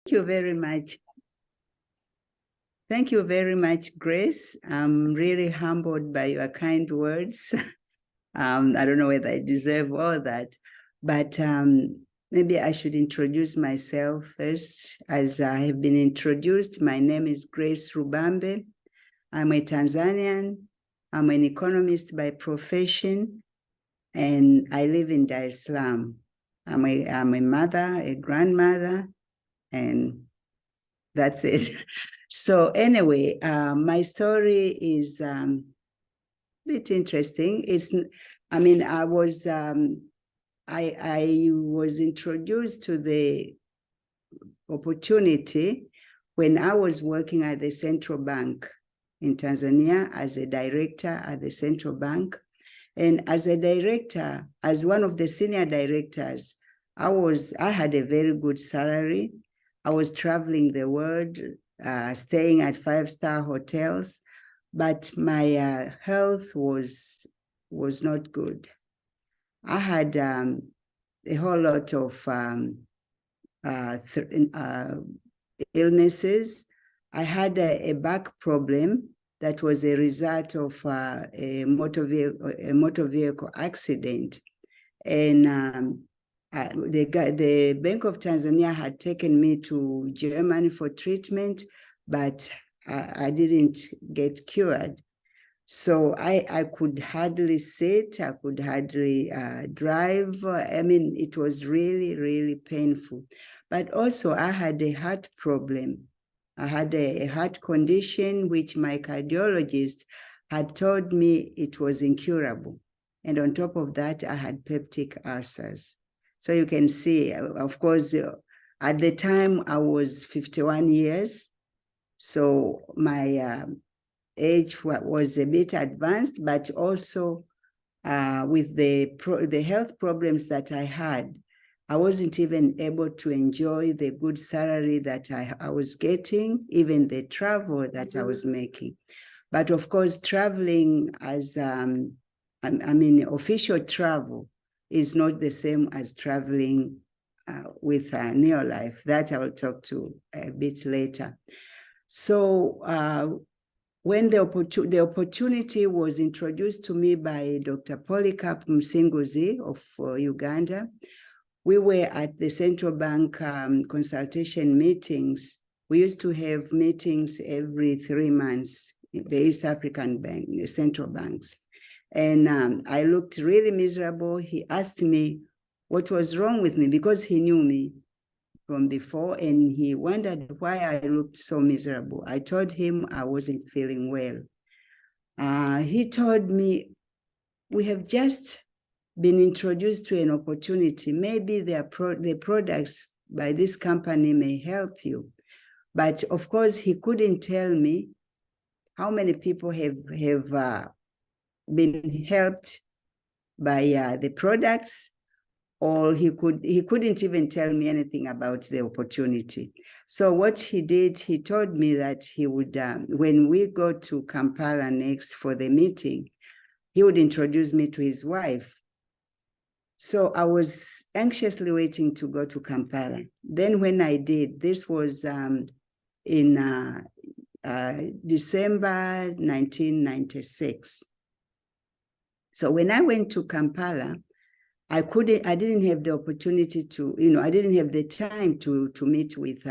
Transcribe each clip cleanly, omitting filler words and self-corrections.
you very much. Thank you very much, Grace. I'm really humbled by your kind words. I don't know whether I deserve all that, but maybe I should introduce myself first. As I have been introduced, my name is Grace Rubambe. I'm a Tanzanian. I'm an economist by profession, and I live in Dar es Salaam. I'm a mother, a grandmother, and that's it. So anyway, my story is a bit interesting. I was introduced to the opportunity when I was working at the Central Bank in Tanzania as a director at the Central Bank. And as a director, as one of the senior directors, I had a very good salary. I was traveling the world, staying at 5-star hotels, but my health was not good. I had a whole lot of illnesses. I had a back problem that was a result of a motor vehicle accident. And the Bank of Tanzania had taken me to Germany for treatment, but I didn't get cured. So I could hardly sit, I could hardly drive. I mean, it was really, really painful. But also I had a heart problem. I had a heart condition, which my cardiologist had told me it was incurable. And on top of that, I had peptic ulcers. So you can see, of course, at the time I was 51 years. So my age was a bit advanced, but also with the health problems that I had, I wasn't even able to enjoy the good salary that I was getting, even the travel that I was making. But of course, traveling as, official travel is not the same as traveling with Neolife. That I will talk to a bit later. So when the opportunity was introduced to me by Dr. Polycarp Msinguzi of Uganda, we were at the Central Bank consultation meetings. We used to have meetings every 3 months, the East African Bank, the central banks. And I looked really miserable. He asked me what was wrong with me because he knew me from before, and he wondered why I looked so miserable. I told him I wasn't feeling well. He told me, we have just been introduced to an opportunity. Maybe the products by this company may help you. But of course, he couldn't tell me how many people have been helped by the products, or he couldn't even tell me anything about the opportunity. So what he did, he told me that he would, when we go to Kampala next for the meeting, he would introduce me to his wife. So I was anxiously waiting to go to Kampala. Then when I did, this was in December 1996. So when I went to Kampala, I didn't have the opportunity to, I didn't have the time to meet with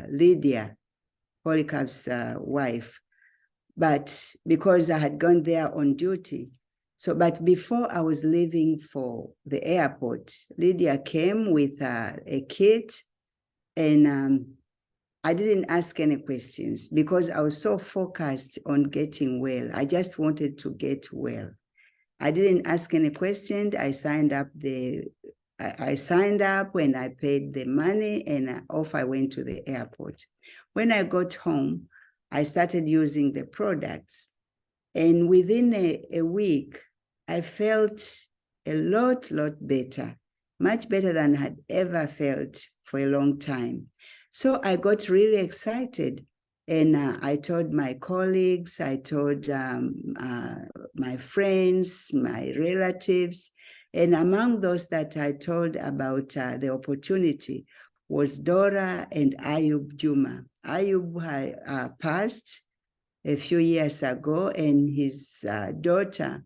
Lydia, Polycarp's wife, but because I had gone there on duty. So, but before I was leaving for the airport, Lydia came with a kit, and I didn't ask any questions because I was so focused on getting well. I just wanted to get well. I didn't ask any questions. I signed up when I paid the money, and off I went to the airport. When I got home, I started using the products. And within a week, I felt a lot better, much better than I had ever felt for a long time. So I got really excited. And I told my colleagues, I told my friends, my relatives, and among those that I told about the opportunity was Dora and Ayub Juma. Ayub had passed a few years ago, and his daughter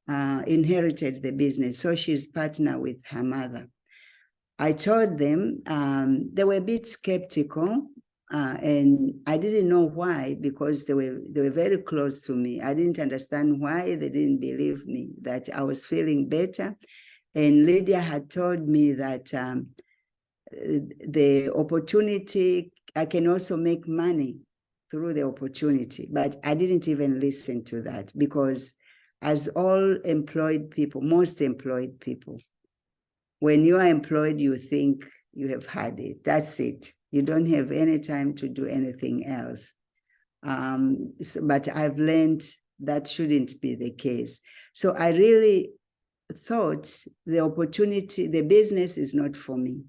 inherited the business. So she's partner with her mother. I told them, they were a bit skeptical, and I didn't know why, because they were very close to me. I didn't understand why they didn't believe me, that I was feeling better. And Lydia had told me that the opportunity, I can also make money through the opportunity, but I didn't even listen to that, because as all employed people, most employed people, when you are employed, you think you have had it. That's it. You don't have any time to do anything else. But I've learned that shouldn't be the case. So I really thought the opportunity, the business is not for me.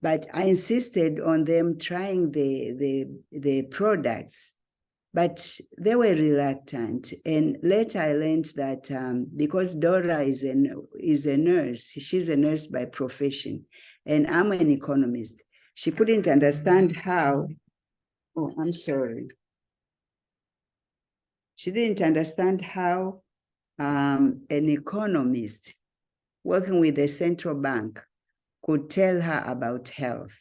But I insisted on them trying the products, but they were reluctant. And later I learned that because Dora is a nurse, she's a nurse by profession, and I'm an economist, she couldn't understand how, oh, I'm sorry. She didn't understand how an economist working with the central bank could tell her about health.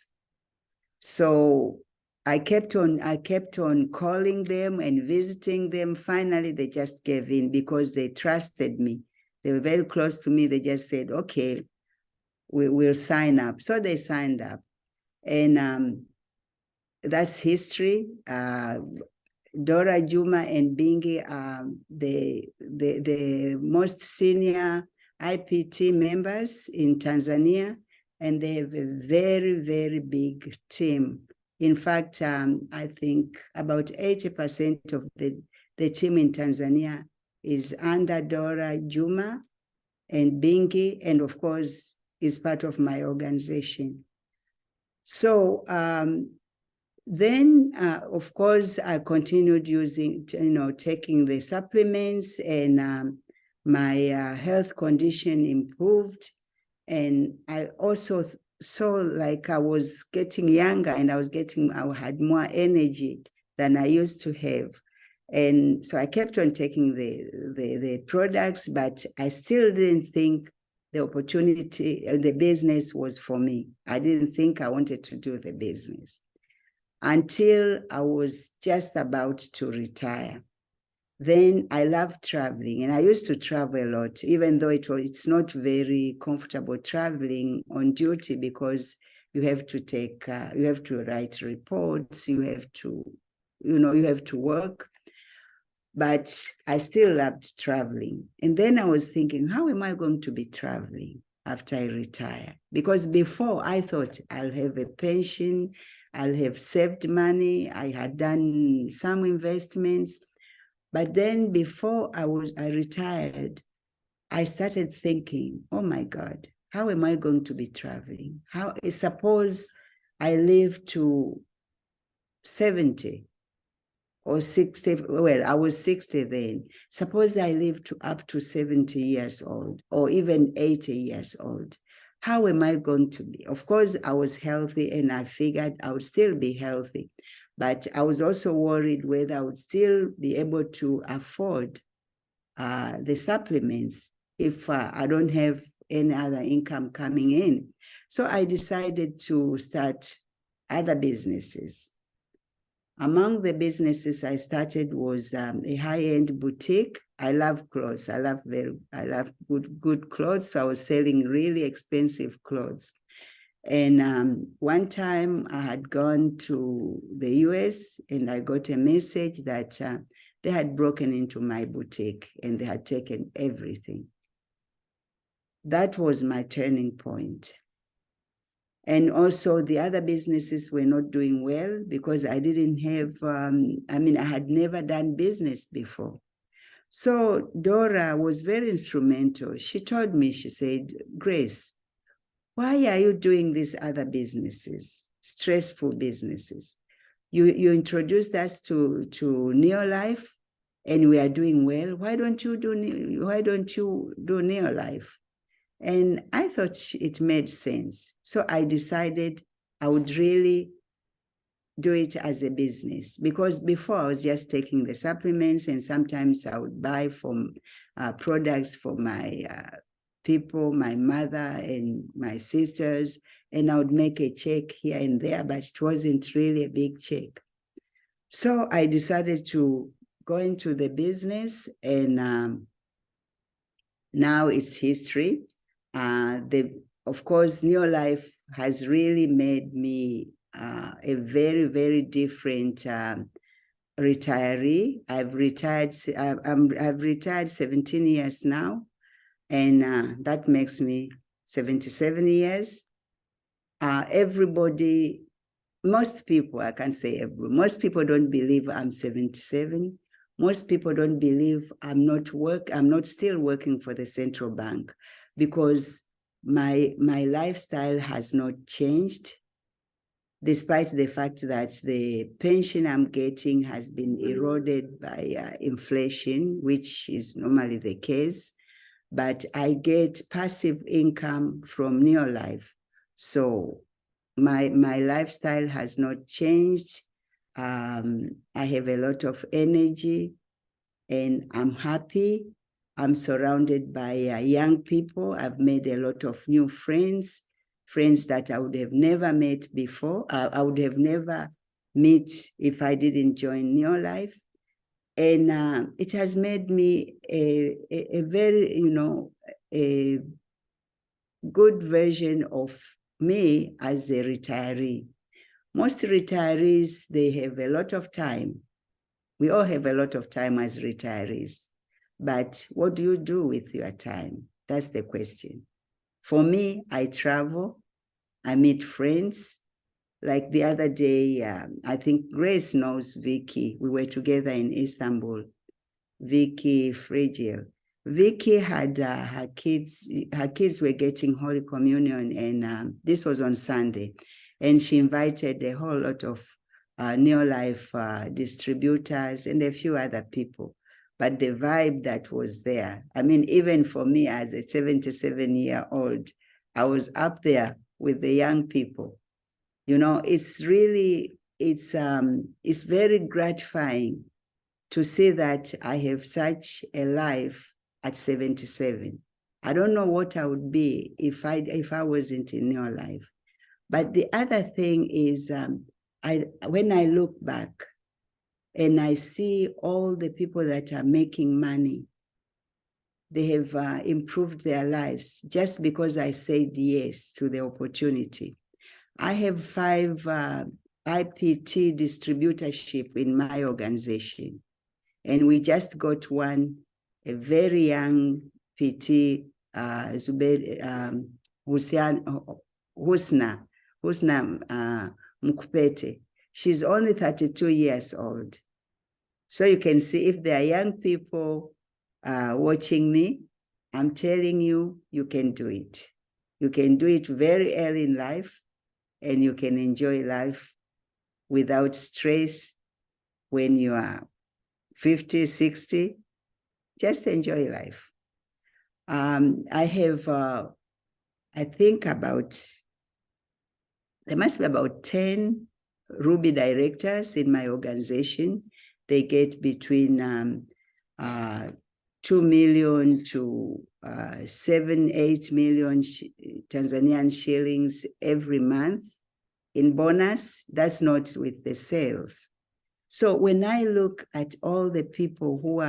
So I kept on calling them and visiting them. Finally, they just gave in because they trusted me. They were very close to me. They just said, okay, we will sign up. So they signed up. And that's history. Dora, Juma, and Bingi are the most senior IPT members in Tanzania, and they have a very, very big team. In fact, I think about 80% of the team in Tanzania is under Dora, Juma, and Bingi, and of course, is part of my organization. So then, of course, I continued using, taking the supplements, and my health condition improved. And I also saw like I was getting younger, and I had more energy than I used to have. And so I kept on taking the products, but I still didn't think the opportunity, the business was for me. I didn't think I wanted to do the business until I was just about to retire. Then I loved traveling, and I used to travel a lot, even though it's not very comfortable traveling on duty, because you have to write reports, you have to work. But I still loved traveling. And then I was thinking, how am I going to be traveling after I retire? Because before I thought I'll have a pension, I'll have saved money, I had done some investments. But then before I retired, I started thinking, oh my God, how am I going to be traveling? Suppose I live to 70 or 60, well, I was 60 then. Suppose I live up to 70 years old or even 80 years old. How am I going to be? Of course, I was healthy, and I figured I would still be healthy. But I was also worried whether I would still be able to afford the supplements if I don't have any other income coming in. So I decided to start other businesses. Among the businesses I started was a high-end boutique. I love clothes. I love good clothes. So I was selling really expensive clothes. And one time I had gone to the US, and I got a message that they had broken into my boutique and they had taken everything. That was my turning point. And also the other businesses were not doing well because I didn't have, I had never done business before. So Dora was very instrumental. She told me, she said, Grace, why are you doing these other businesses, stressful businesses? You introduced us to Neolife, and we are doing well. Why don't you do Neolife? And I thought it made sense. So I decided I would really do it as a business, because before I was just taking the supplements, and sometimes I would buy from products for my people, my mother and my sisters, and I would make a check here and there, but it wasn't really a big check. So I decided to go into the business, and now it's history. Of course, Neolife has really made me a very, very different retiree. I've retired 17 years now, and that makes me 77 years. Most people, I can't say everyone, most people don't believe I'm 77. Most people don't believe I'm not still working for the central bank, because my lifestyle has not changed, despite the fact that the pension I'm getting has been eroded by inflation, which is normally the case. But I get passive income from Neolife. So my lifestyle has not changed. I have a lot of energy, and I'm happy. I'm surrounded by young people. I've made a lot of new friends that I would have never met before. I would have never met if I didn't join Neolife. And it has made me a very, a good version of me as a retiree. Most retirees, they have a lot of time. We all have a lot of time as retirees. But what do you do with your time? That's the question. For me, I travel, I meet friends. Like the other day, I think Grace knows Vicky. We were together in Istanbul. Vicky Frigil. Vicky had her kids were getting Holy Communion, and this was on Sunday. And she invited a whole lot of Neolife distributors and a few other people. But the vibe that was there, I mean, even for me as a 77-year-old, I was up there with the young people. It's really, it's very gratifying to see that I have such a life at 77. I don't know what I would be if I wasn't in your life. But the other thing is, when I look back and I see all the people that are making money, they have improved their lives just because I said yes to the opportunity. I have 5 IPT distributorship in my organization. And we just got one, a very young PT, Husna Mukpete. She's only 32 years old. So you can see, if there are young people watching me, I'm telling you, you can do it. You can do it very early in life, and you can enjoy life without stress when you are 50, 60, just enjoy life. I have, I think there must be about 10 Ruby directors in my organization. They get between 2 million to 7-8 million Tanzanian shillings every month in bonus. That's not with the sales. So when I look at all the people who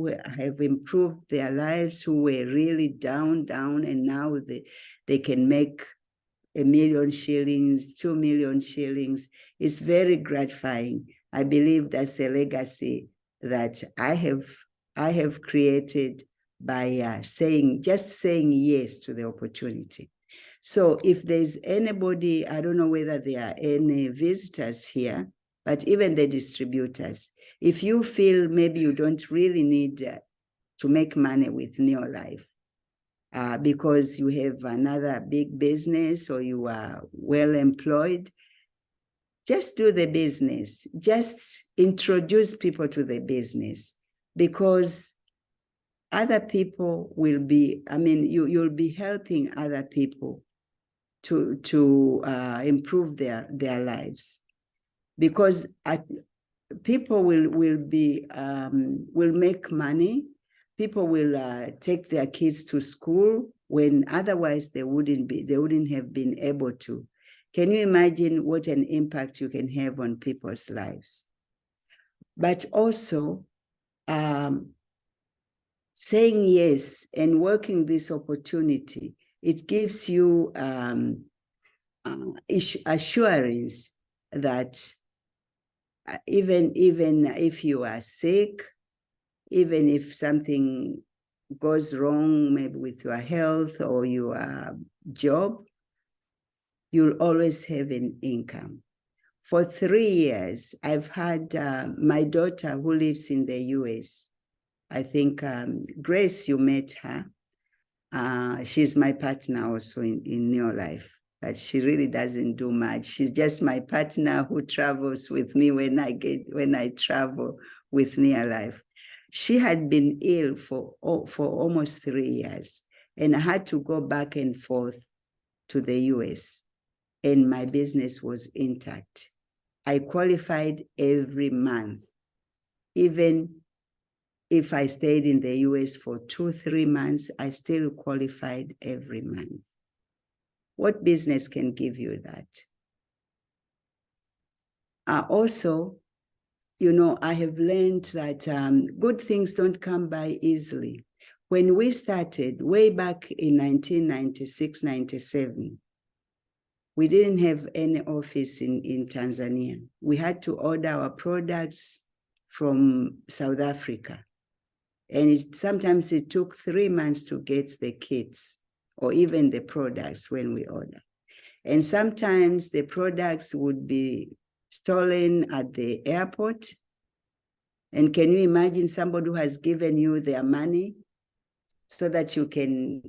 have improved their lives, who were really down, and now they can make 1 million shillings, 2 million shillings, it's very gratifying. I believe that's a legacy that I have created by just saying yes to the opportunity. So if there's anybody, I don't know whether there are any visitors here, but even the distributors, if you feel maybe you don't really need to make money with Neolife because you have another big business or you are well employed, just do the business. Just introduce people to the business, because other people will be, you'll be helping other people to improve their lives, because people will make money. People will take their kids to school when otherwise they wouldn't have been able to. Can you imagine what an impact you can have on people's lives? But also, saying yes and working this opportunity, it gives you assurance that even if you are sick, even if something goes wrong, maybe with your health or your job, you'll always have an income. For 3 years, I've had my daughter who lives in the US. I think, Grace, you met her. She's my partner also in Neolife, but she really doesn't do much. She's just my partner who travels with me when I travel with Neolife. She had been ill for almost 3 years, and I had to go back and forth to the US, and my business was intact. I qualified every month. Even if I stayed in the US for 2-3 months, I still qualified every month. What business can give you that? Also, I have learned that good things don't come by easily. When we started way back in 1996, 97, we didn't have any office in Tanzania. We had to order our products from South Africa. And sometimes it took 3 months to get the kits or even the products when we order. And sometimes the products would be stolen at the airport. And can you imagine somebody who has given you their money so that you can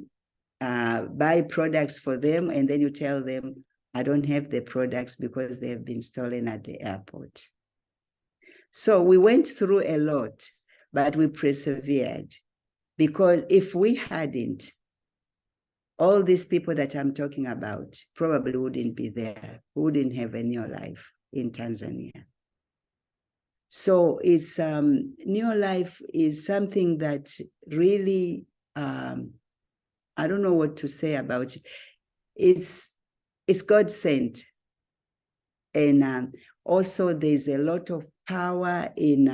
buy products for them, and then you tell them, I don't have the products because they have been stolen at the airport. So we went through a lot, but we persevered, because if we hadn't, all these people that I'm talking about probably wouldn't be there, wouldn't have a Neolife in Tanzania. So it's Neolife is something that really, I don't know what to say about it. It's God sent. And also there's a lot of power in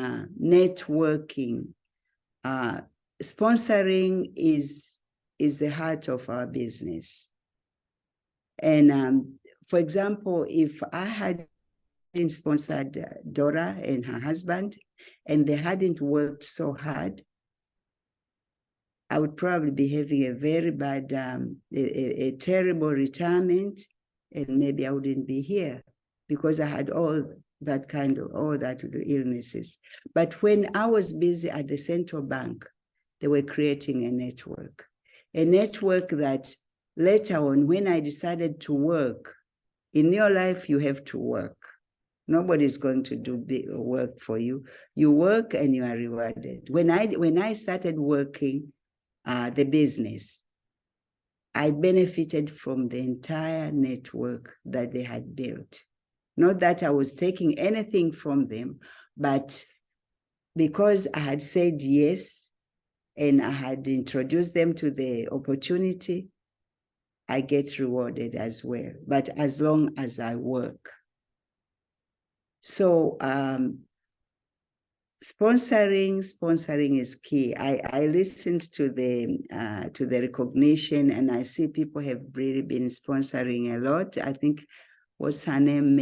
networking. Sponsoring is the heart of our business. And for example, if I had sponsored Dora and her husband, and they hadn't worked so hard, I would probably be having a very bad, a terrible retirement, and maybe I wouldn't be here because I had all that illnesses. But when I was busy at the central bank, they were creating a network that later on, when I decided to work, in your life, you have to work. Nobody's going to do work for you. You work and you are rewarded. When I started working the business, I benefited from the entire network that they had built. Not that I was taking anything from them, but because I had said yes and I had introduced them to the opportunity, I get rewarded as well, but as long as I work. So sponsoring is key. I listened to the recognition, and I see people have really been sponsoring a lot. I think, what's her name?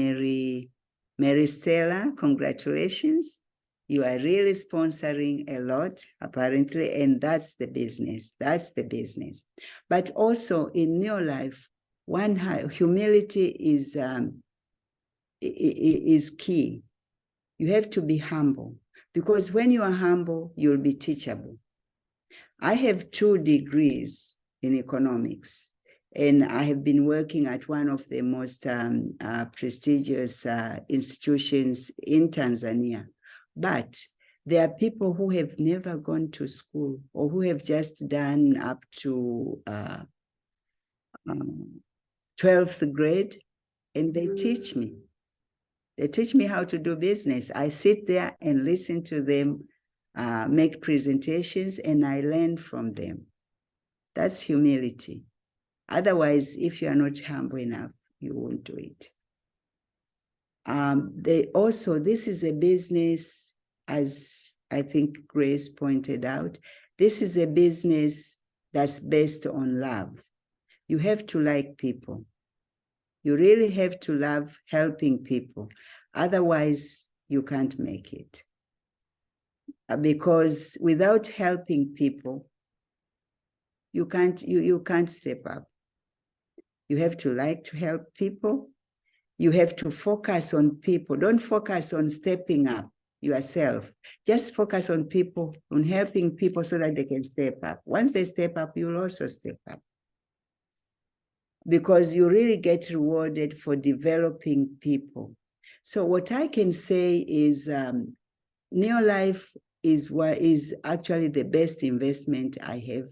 Mary Stella, congratulations. You are really sponsoring a lot, apparently, and that's the business. That's the business. But also in your life, humility is key. You have to be humble, because when you are humble, you'll be teachable. I have 2 degrees in economics, and I have been working at one of the most prestigious institutions in Tanzania. But there are people who have never gone to school, or who have just done up to 12th grade, and they teach me. They teach me how to do business. I sit there and listen to them make presentations, and I learn from them. That's humility. Otherwise, if you are not humble enough, you won't do it. This is a business, as I think Grace pointed out, this is a business that's based on love. You have to like people. You really have to love helping people. Otherwise, you can't make it. Because without helping people, you can't step up. You have to like to help people. You have to focus on people. Don't focus on stepping up yourself. Just focus on people, on helping people so that they can step up. Once they step up, you'll also step up. Because you really get rewarded for developing people. So what I can say is Neolife is actually the best investment I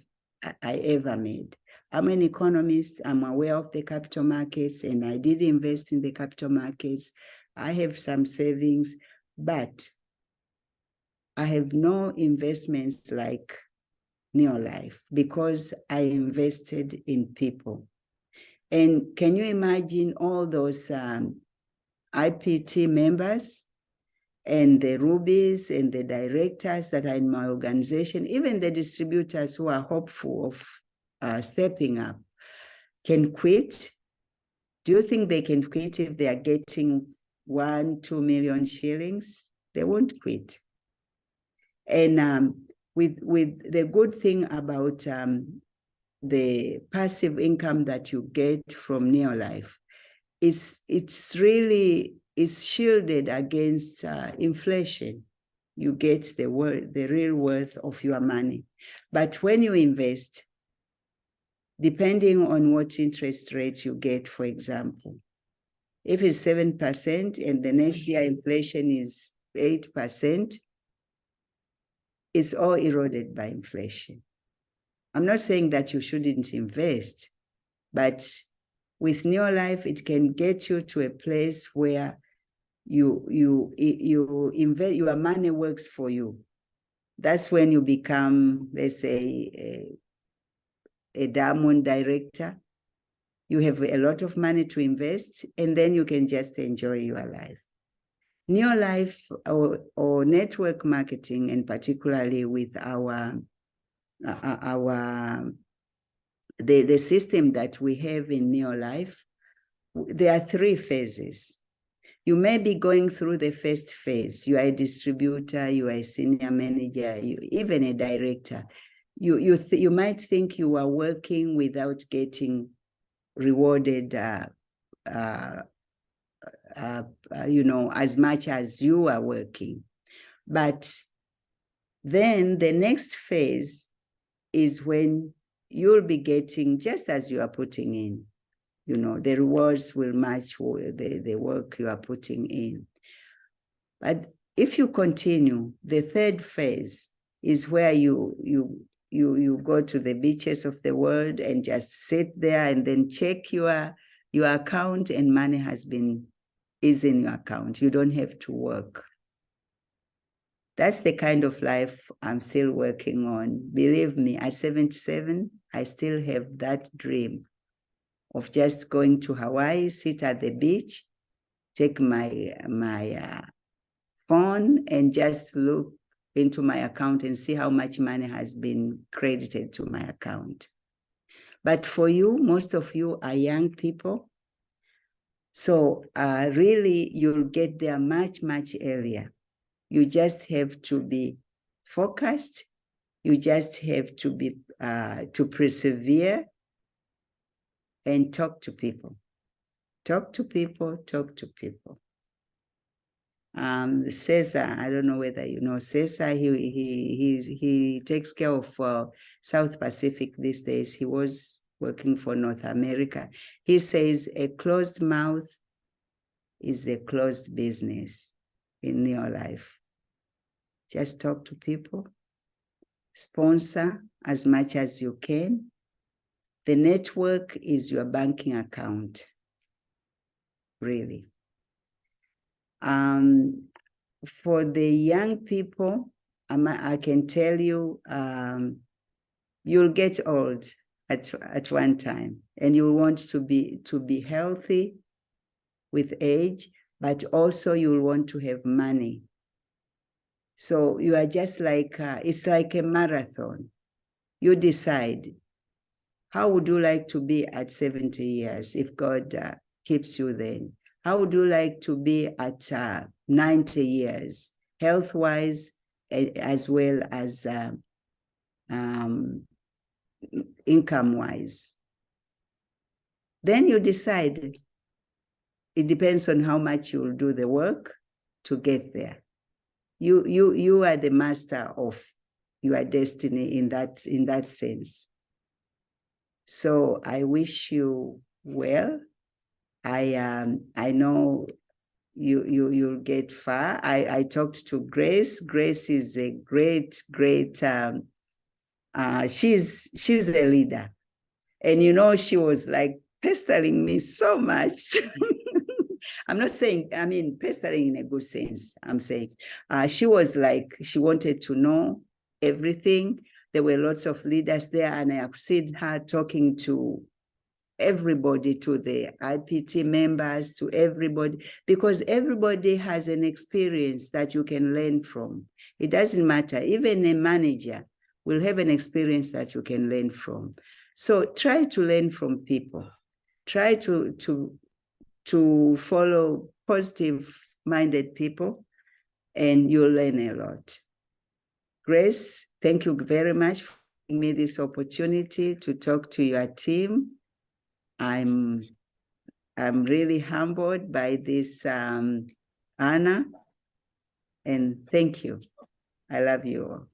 ever made. I'm an economist. I'm aware of the capital markets, and I did invest in the capital markets. I have some savings, but I have no investments like Neolife because I invested in people. And can you imagine all those IPT members and the rubies and the directors that are in my organization, even the distributors who are hopeful of stepping up, can quit? Do you think they can quit if they are getting 1-2 million shillings? They won't quit. And with the good thing about the passive income that you get from Neolife, it's really shielded against inflation. You get the real worth of your money. But when you invest, depending on what interest rate you get, for example, if it's 7% and the next year inflation is 8%, it's all eroded by inflation. I'm not saying that you shouldn't invest, but with Neolife, it can get you to a place where you invest, your money works for you. That's when you become, let's say, a diamond director. You have a lot of money to invest, and then you can just enjoy your life. Neolife or network marketing, and particularly with the system that we have in Neolife, there are 3 phases. You may be going through the first phase. You are a distributor, you are a senior manager, even a director. You might think you are working without getting rewarded, as much as you are working. But then the next phase is when you'll be getting just as you are putting in. The rewards will match the work you are putting in. But if you continue, the third phase is where you go to the beaches of the world and just sit there and then check your account, and money is in your account. You don't have to work. That's the kind of life I'm still working on. Believe me, at 77, I still have that dream of just going to Hawaii, sit at the beach, take my phone and just look into my account and see how much money has been credited to my account. But for you, most of you are young people. So really, you'll get there much, much earlier. You just have to be focused. You just have to be to persevere and talk to people. Talk to people, talk to people. Cesar, I don't know whether you know Cesar, he takes care of South Pacific these days. He was working for North America. He says a closed mouth is a closed business in your life. Just talk to people, sponsor as much as you can, The network is your banking account, really. For the young people, I can tell you, you'll get old at one time, and you'll want to be healthy with age, but also you'll want to have money. So you are just like, it's like a marathon. You decide, how would you like to be at 70 years if God keeps you then? How would you like to be at 90 years, health-wise, as well as income-wise? Then you decide. It depends on how much you'll do the work to get there. You are the master of your destiny in that sense. So I wish you well. I know you'll get far. I talked to Grace. Grace is a great she's a leader, and she was like pestering me so much. I'm not saying, I mean, pestering in a good sense. I'm saying she was like, she wanted to know everything. There were lots of leaders there, and I have seen her talking to everybody, to the IPT members, to everybody, because everybody has an experience that you can learn from. It doesn't matter. Even a manager will have an experience that you can learn from. So try to learn from people. Try to follow positive-minded people, and you'll learn a lot. Grace, thank you very much for giving me this opportunity to talk to your team. I'm really humbled by this honor, and thank you. I love you all.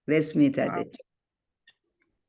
Let's meet at the top.